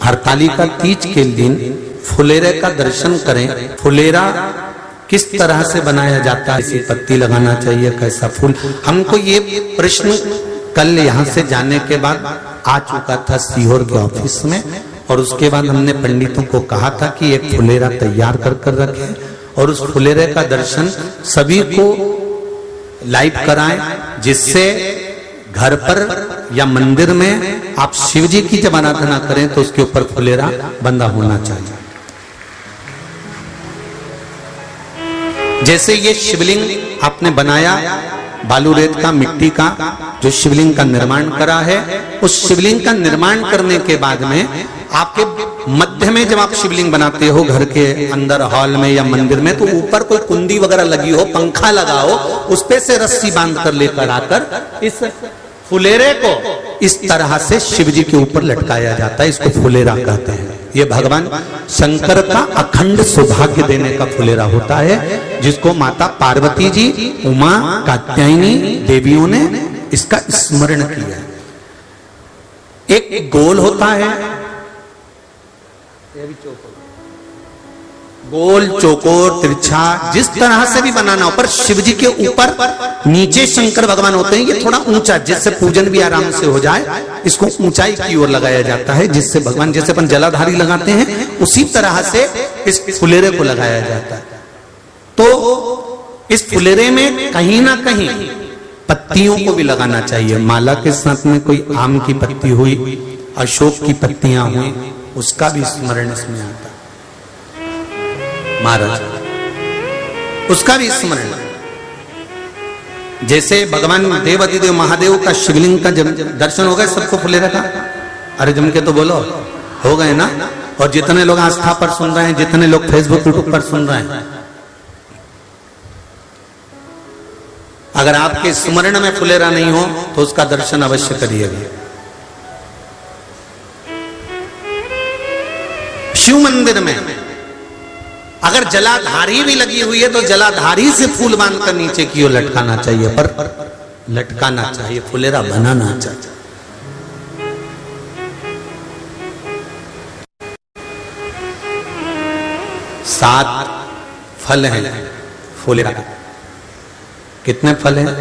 हरतालिका तीज के दिन फुलेरे का दर्शन करें। फुलेरा किस तरह से बनाया जाता है, इसी पत्ती लगाना चाहिए, कैसा फूल, हमको ये प्रश्न कल यहाँ से जाने के बाद आ चुका था सीहोर के ऑफिस में। और उसके बाद हमने पंडितों को कहा था कि एक फुलेरा तैयार कर कर रखें और उस फुलेरे का दर्शन सभी को लाइव कराएं, जिससे घर पर या मंदिर में आप शिव जी की जब आराधना करें तो उसके ऊपर फुलेरा बंधा होना चाहिए। जैसे ये शिवलिंग आपने बनाया बालू रेत का, मिट्टी का, जो शिवलिंग का निर्माण करा है, उस शिवलिंग का निर्माण करने के बाद में आपके मध्य में जब आप शिवलिंग बनाते हो घर के अंदर हॉल में या मंदिर में, तो ऊपर कोई कुंडी वगैरह लगी हो, पंखा लगा हो, उस पे से रस्सी बांध कर लेकर आकर इस फुलेरे को इस तरह से शिव जी के ऊपर लटकाया जाता है। इसको फुलेरा कहते हैं। ये भगवान शंकर का अखंड सौभाग्य देने का फुलेरा होता है, जिसको माता पार्वती जी, उमा, कात्यायनी देवियों ने इसका स्मरण किया। एक गोल होता है, गोल, चौकोर, तिरछा, जिस तरह से भी बनाना हो, पर शिव जी के ऊपर नीचे शंकर भगवान होते हैं। ये थोड़ा ऊंचा, जिससे पूजन भी आराम से हो जाए, इसको ऊंचाई की ओर लगाया जाता है, जिससे भगवान, जैसे अपन जलाधारी लगाते हैं, उसी तरह से इस फुलेरे को लगाया जाता है। तो इस फुलेरे में कहीं ना कहीं पत्तियों को भी लगाना चाहिए। माला के साथ में कोई आम की पत्ती हुई, अशोक की पत्तियां हुई, उसका भी स्मरण इसमें आता है महाराज, उसका भी स्मरण। जैसे भगवान देवाधिदेव महादेव का शिवलिंग का जब दर्शन हो गए सबको फुलेरा का, अरे जम के तो बोलो, हो गए ना। और जितने लोग आस्था पर सुन रहे हैं, जितने लोग फेसबुक यूट्यूब पर सुन रहे हैं, अगर आपके स्मरण में फुलेरा नहीं हो तो उसका दर्शन अवश्य करिएगा। शिव मंदिर में अगर जलाधारी भी लगी हुई है तो जलाधारी से फूल बांधकर नीचे की ओर लटकाना चाहिए, पर लटकाना चाहिए, फुलेरा बनाना चाहिए। सात फल हैं फुलेरा। कितने फल हैं?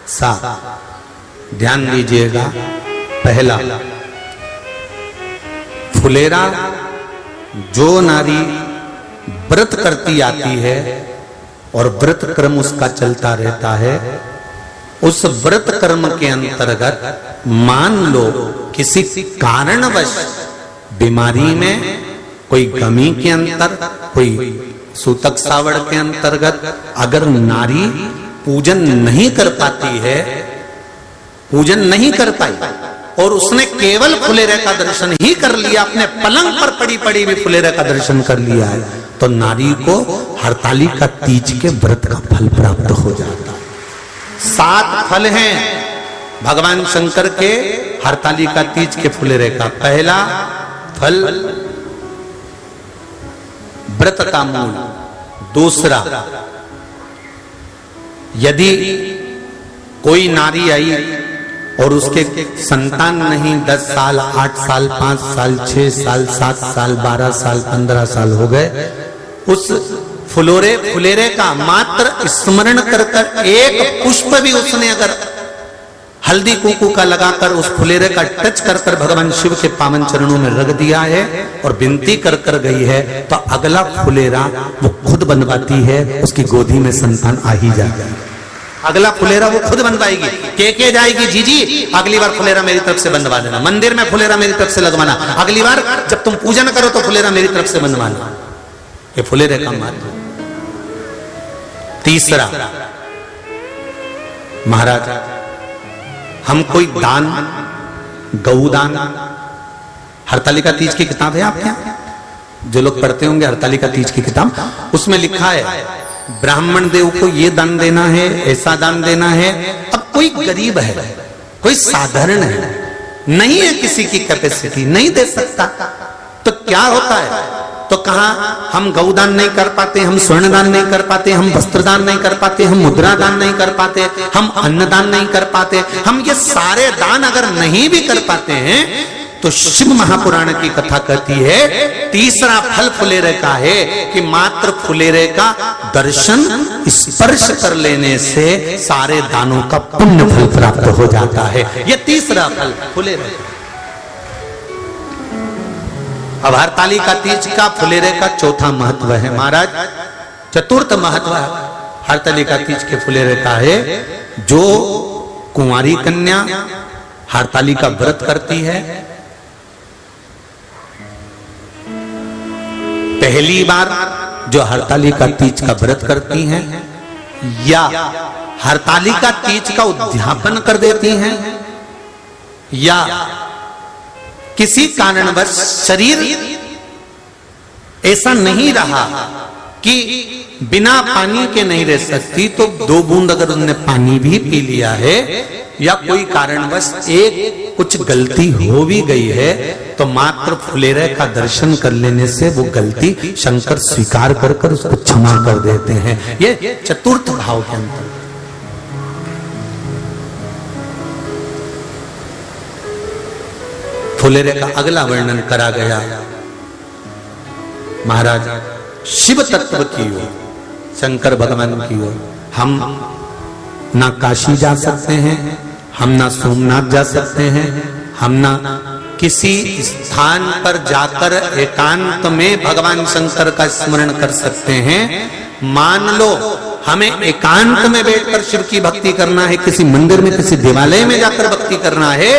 सात। ध्यान दीजिएगा। पहला, फुलेरा जो नारी व्रत करती आती है और व्रत कर्म उसका चलता रहता है, उस व्रत कर्म के अंतर्गत मान लो किसी कारणवश बीमारी में, कोई गमी के अंतर, कोई सूतक सावड़ के अंतर्गत अगर नारी पूजन नहीं कर पाती है, पूजन नहीं कर पाई और उसने केवल फुलेरे का दर्शन ही कर लिया, अपने पलंग पर पड़ी पड़ी भी फुलेरे का दर्शन कर लिया है, तो नारी को हरतालिका तीज के व्रत का फल प्राप्त हो जाता है। सात फल हैं भगवान शंकर के हरतालिका तीज के फुलेरे का। पहला फल व्रत का मूल। दूसरा, यदि कोई नारी आई और उसके संतान नहीं, 10 साल, 8 साल, 5 साल, 6 साल, 7 साल, 12 साल, 15 साल हो गए, उस फुलेरे का मात्र स्मरण कर कर एक पुष्प भी उसने अगर हल्दी कुंकू का लगाकर उस फुलेरे का टच कर कर भगवान शिव के पावन चरणों में रख दिया है और विनती कर कर गई है, तो अगला फुलेरा वो खुद बनवाती है, उसकी गोदी में संतान आ ही जाएगा। अगला फुलेरा वो खुद बनवाएगी, के जाएगी, जीजी अगली बार फुलेरा मेरी तरफ से बनवा देना, मंदिर में फुलेरा मेरी तरफ से लगवाना, अगली बार जब तुम पूजन करो तो फुलेरा मेरी तरफ से बनवाना। ये फुलेरे का मार्ग। तीसरा, महाराज हम कोई दान, गौदान, हरतालिका तीज की किताब है आपके यहाँ, जो लोग पढ़ते होंगे हरतालिका तीज की किताब, उसमें लिखा है ब्राह्मण देव को ये दान देना है, ऐसा दान देना है। अब कोई गरीब है, कोई साधारण है, नहीं है किसी की कैपेसिटी, नहीं दे सकता, तो क्या होता है? तो कहा हम गौदान नहीं कर पाते, हम स्वर्ण दान नहीं कर पाते, हम वस्त्र दान नहीं कर पाते, हम मुद्रा दान नहीं कर पाते, हम अन्नदान नहीं कर पाते। हम ये सारे दान अगर नहीं भी कर पाते हैं तो शिव महापुराण की कथा कहती है तीसरा फल फुलेरे का है कि मात्र फुलेरे का दर्शन स्पर्श कर लेने से सारे दानों का पुण्य फल प्राप्त हो जाता है। यह तीसरा फल फुलेरे। अब हरतालिका तीज का फुलेरे का चौथा महत्व है महाराज। चतुर्थ महत्व हरतालिका तीज के फुलेरे का है, जो कुंवारी कन्या हरतालिका व्रत करती है, पहली बार जो हरतालिका तीज का व्रत करती हैं या हरतालिका तीज का उद्यापन कर देती हैं या किसी कारणवश शरीर ऐसा नहीं रहा कि बिना पानी के नहीं रह सकती, तो 2 बूंद अगर उन्होंने पानी भी पी लिया है या कोई कारणवश एक कुछ गलती हो भी गई है, तो मात्र फुलेरे का दर्शन कर लेने से वो गलती शंकर स्वीकार कर कर उसको क्षमा कर देते हैं। ये चतुर्थ भाव के अंतर। फुलेरे का अगला वर्णन करा गया महाराज शिव तत्व की ओर, शंकर भगवान की ओर। हम ना काशी जा सकते हैं, हम ना सोमनाथ जा सकते हैं, हम ना किसी स्थान पर जाकर एकांत में भगवान शंकर का स्मरण कर सकते हैं। मान लो हमें एकांत में बैठकर शिव की भक्ति करना है, किसी मंदिर में किसी देवालय में जाकर भक्ति करना है,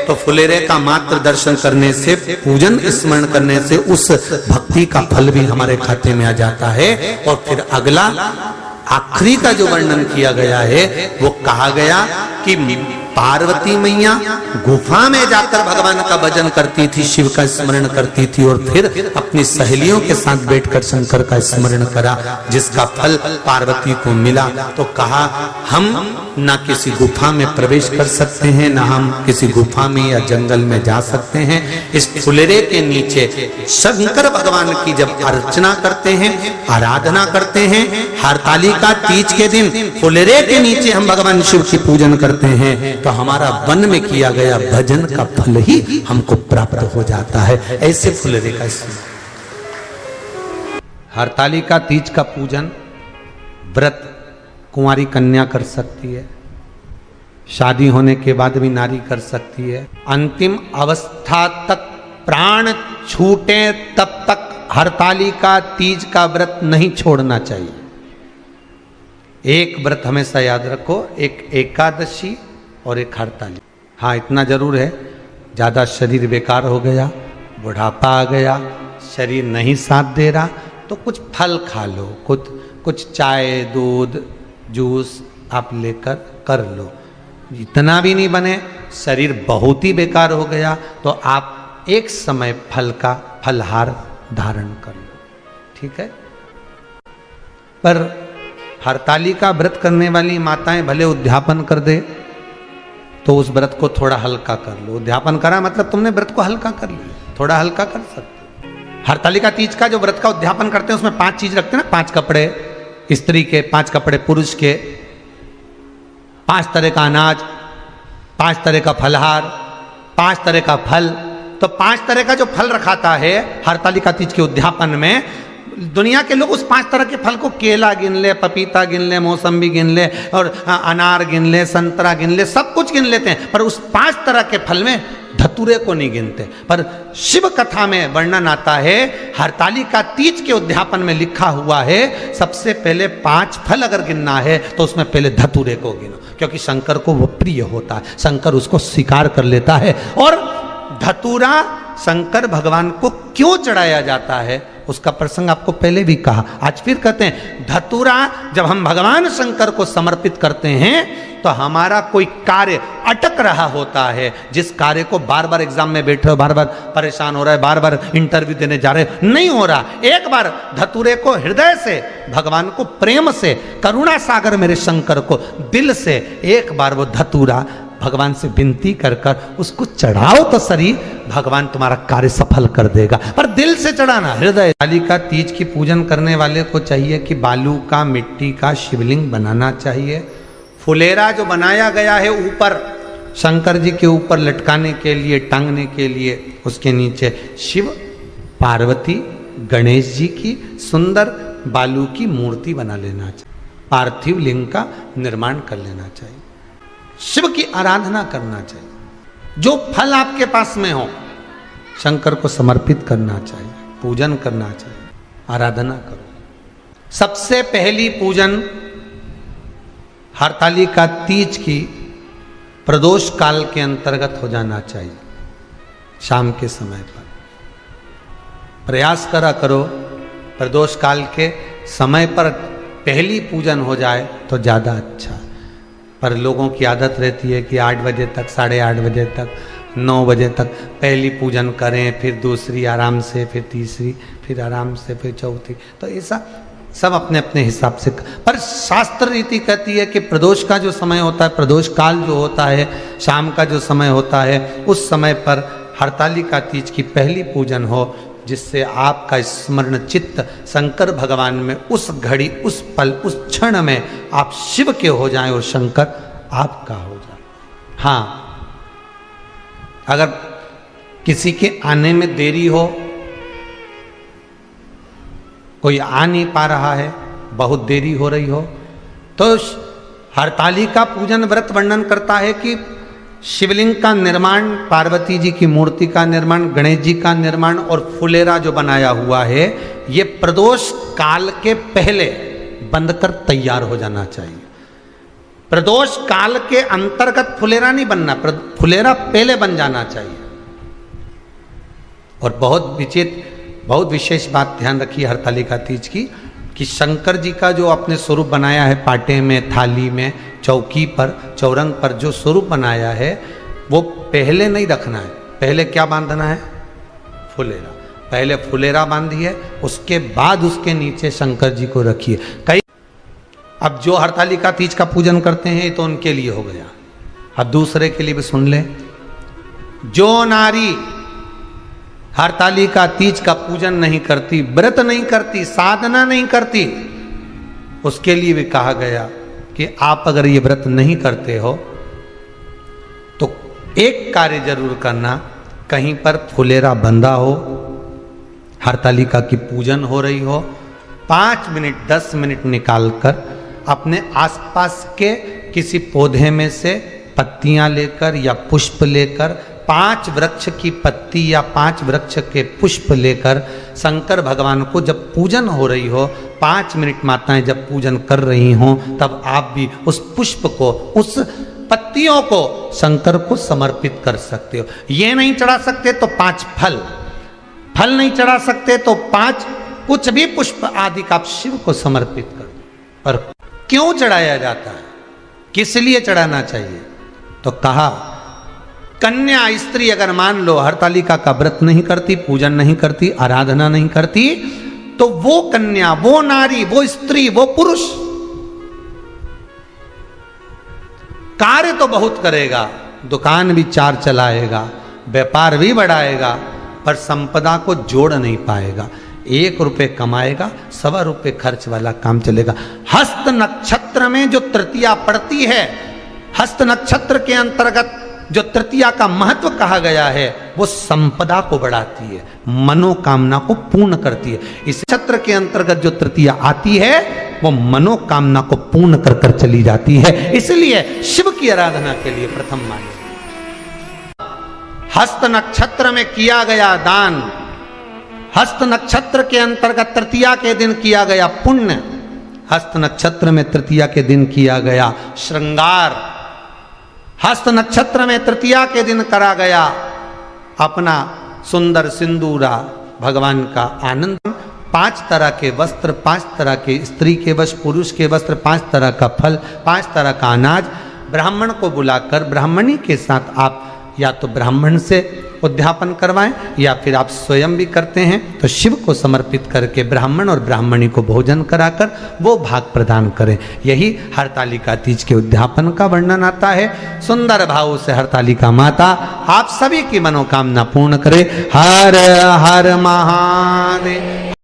तो फुलेरे का मात्र दर्शन करने से, पूजन स्मरण करने से उस भक्ति का फल भी हमारे खाते में आ जाता है। और फिर अगला आखिरी का जो वर्णन किया गया है वो कहा गया कि पार्वती मैया गुफा में जाकर भगवान का भजन करती थी, शिव का स्मरण करती थी और फिर अपनी सहेलियों के साथ बैठकर शंकर का स्मरण करा, जिसका फल पार्वती को मिला। तो कहा हम ना किसी गुफा में प्रवेश कर सकते हैं, ना हम किसी गुफा में या जंगल में जा सकते हैं। इस फुलेरे के नीचे शंकर भगवान की जब अर्चना करते हैं, आराधना करते हैं, हरतालिका तीज के दिन फुलेरे के नीचे हम भगवान शिव की पूजन करते हैं, तो हमारा वन में किया गया भजन का फल ही हमको प्राप्त हो जाता है। ऐसे फुलेरे का हरतालिका तीज का पूजन व्रत कुंवारी कन्या कर सकती है, शादी होने के बाद भी नारी कर सकती है। अंतिम अवस्था तक प्राण छूटे तब तक हरतालिका तीज का व्रत नहीं छोड़ना चाहिए। एक व्रत हमेशा याद रखो, एक एकादशी और एक हरतालिका। हाँ इतना जरूर है, ज़्यादा शरीर बेकार हो गया, बुढ़ापा आ गया, शरीर नहीं साथ दे रहा, तो कुछ फल खा लो, कुछ चाय दूध जूस आप लेकर कर लो। इतना भी नहीं बने, शरीर बहुत ही बेकार हो गया, तो आप एक समय फल का फलहार धारण कर लो, ठीक है। पर हरतालिका व्रत करने वाली माताएं भले उद्यापन कर दे, तो उस व्रत को थोड़ा हल्का कर लो। उद्यापन करा मतलब तुमने व्रत को हल्का कर लिया, थोड़ा हल्का कर सकते। हरतालिका तीज का जो व्रत का उद्यापन करते हैं उसमें 5 चीज रखते हैं ना, 5 कपड़े स्त्री के, 5 कपड़े पुरुष के, 5 तरह का अनाज, 5 तरह का फलहार, 5 तरह का फल। तो 5 तरह का जो फल रखाता है हरतालिका तीज के उद्यापन में, दुनिया के लोग उस 5 तरह के फल को केला गिन ले, पपीता गिन ले, मौसम्बी गिन ले और अनार गिन ले, संतरा गिन ले, सब कुछ गिन लेते हैं, पर उस 5 तरह के फल में धतूरे को नहीं गिनते। पर शिव कथा में वर्णन आता है, हरतालिका तीज के उद्यापन में लिखा हुआ है सबसे पहले 5 फल अगर गिनना है तो उसमें पहले धतूरे को गिनो, क्योंकि शंकर को वो प्रिय होता है, शंकर उसको स्वीकार कर लेता है। और धतूरा शंकर भगवान को क्यों चढ़ाया जाता है उसका प्रसंग आपको पहले भी कहा, आज फिर कहते हैं। धतूरा जब हम भगवान शंकर को समर्पित करते हैं तो हमारा कोई कार्य अटक रहा होता है, जिस कार्य को बार बार एग्जाम में बैठे हो, बार बार परेशान हो रहा है, बार बार इंटरव्यू देने जा रहे हो, नहीं हो रहा, एक बार धतूरे को हृदय से, भगवान को प्रेम से, करुणा सागर मेरे शंकर को दिल से एक बार वो धतूरा भगवान से विनती कर कर उसको चढ़ाओ तो सही, भगवान तुम्हारा कार्य सफल कर देगा। पर दिल से चढ़ाना, हृदय। हरतालिका तीज की पूजन करने वाले को चाहिए कि बालू का, मिट्टी का शिवलिंग बनाना चाहिए। फुलेरा जो बनाया गया है ऊपर शंकर जी के ऊपर लटकाने के लिए, टांगने के लिए उसके नीचे शिव, पार्वती, गणेश जी की सुंदर बालू की मूर्ति बना लेना चाहिए, पार्थिव लिंग का निर्माण कर लेना चाहिए, शिव की आराधना करना चाहिए। जो फल आपके पास में हो शंकर को समर्पित करना चाहिए, पूजन करना चाहिए, आराधना करो। सबसे पहली पूजन हरतालिका तीज की प्रदोष काल के अंतर्गत हो जाना चाहिए, शाम के समय पर। प्रयास करा करो प्रदोष काल के समय पर पहली पूजन हो जाए तो ज़्यादा अच्छा। पर लोगों की आदत रहती है कि 8 बजे तक, 8:30 बजे तक, 9 बजे तक पहली पूजन करें, फिर दूसरी आराम से, फिर तीसरी, फिर आराम से, फिर चौथी। तो ऐसा सब अपने अपने हिसाब से। पर शास्त्र रीति कहती है कि प्रदोष का जो समय होता है, प्रदोष काल जो होता है, शाम का जो समय होता है, उस समय पर हरतालिका तीज की पहली पूजन हो, जिससे आपका स्मरण चित्त शंकर भगवान में उस घड़ी, उस पल, उस क्षण में आप शिव के हो जाएं और शंकर आपका हो जाए। हाँ, अगर किसी के आने में देरी हो, कोई आ नहीं पा रहा है, बहुत देरी हो रही हो, तो हरतालिका पूजन व्रत वर्णन करता है कि शिवलिंग का निर्माण, पार्वती जी की मूर्ति का निर्माण, गणेश जी का निर्माण और फुलेरा जो बनाया हुआ है, ये प्रदोष काल के पहले बंधकर तैयार हो जाना चाहिए। प्रदोष काल के अंतर्गत फुलेरा नहीं बनना, फुलेरा पहले बन जाना चाहिए। और बहुत विशेष बात ध्यान रखिए हरतालिका तीज की, कि शंकर जी का जो अपने स्वरूप बनाया है, पाटे में, थाली में, चौकी पर, चौरंग पर जो स्वरूप बनाया है, वो पहले नहीं रखना है। पहले क्या बांधना है? फुलेरा। पहले फुलेरा बांधिए, उसके बाद उसके नीचे शंकर जी को रखिए। कई अब जो हरतालिका तीज का पूजन करते हैं तो उनके लिए हो गया, अब दूसरे के लिए भी सुन ले। जो नारी हरतालिका तीज का पूजन नहीं करती, व्रत नहीं करती, साधना नहीं करती, उसके लिए भी कहा गया कि आप अगर ये व्रत नहीं करते हो तो एक कार्य जरूर करना, कहीं पर फुलेरा बंधा हो, हरतालिका की पूजन हो रही हो, 5 मिनट 10 मिनट निकालकर अपने आसपास के किसी पौधे में से पत्तियां लेकर या पुष्प लेकर, 5 वृक्ष की पत्ती या 5 वृक्ष के पुष्प लेकर शंकर भगवान को जब पूजन हो रही हो, 5 मिनट माताएं जब पूजन कर रही हों, तब आप भी उस पुष्प को, उस पत्तियों को शंकर को समर्पित कर सकते हो। ये नहीं चढ़ा सकते तो 5 फल नहीं चढ़ा सकते तो 5 कुछ भी पुष्प आदि का आप शिव को समर्पित कर। पर क्यों चढ़ाया जाता है, किस लिए चढ़ाना चाहिए? तो कहा कन्या स्त्री अगर मान लो हरतालिका का व्रत नहीं करती, पूजन नहीं करती, आराधना नहीं करती, तो वो कन्या, वो नारी, वो स्त्री, वो पुरुष कार्य तो बहुत करेगा, दुकान भी 4 चलाएगा, व्यापार भी बढ़ाएगा, पर संपदा को जोड़ नहीं पाएगा। 1 रुपये कमाएगा, 1.25 रुपये खर्च वाला काम चलेगा। हस्त नक्षत्र में जो तृतीया पड़ती है, हस्त नक्षत्र के अंतर्गत जो तृतीया का महत्व कहा गया है, वो संपदा को बढ़ाती है, मनोकामना को पूर्ण करती है। इस नक्षत्र के अंतर्गत जो तृतीया आती है, वो मनोकामना को पूर्ण कर कर चली जाती है। इसलिए शिव की आराधना के लिए प्रथम मान्य। हस्त नक्षत्र में किया गया दान, हस्त नक्षत्र के अंतर्गत तृतीया के दिन किया गया पुण्य, हस्त नक्षत्र में तृतीया के दिन किया गया श्रृंगार, हस्त नक्षत्र में तृतीया के दिन करा गया अपना सुंदर सिंदूरा, भगवान का आनंद, 5 तरह के वस्त्र, 5 तरह के स्त्री के वस्त्र, पुरुष के वस्त्र, 5 तरह का फल, 5 तरह का अनाज, ब्राह्मण को बुलाकर ब्राह्मणी के साथ आप या तो ब्राह्मण से उद्यापन करवाएं या फिर आप स्वयं भी करते हैं तो शिव को समर्पित करके ब्राह्मण और ब्राह्मणी को भोजन कराकर वो भाग प्रदान करें। यही हरतालिका तीज के उद्यापन का वर्णन आता है। सुंदर भाव से हरतालिका माता आप सभी की मनोकामना पूर्ण करे। हर हर महादेव।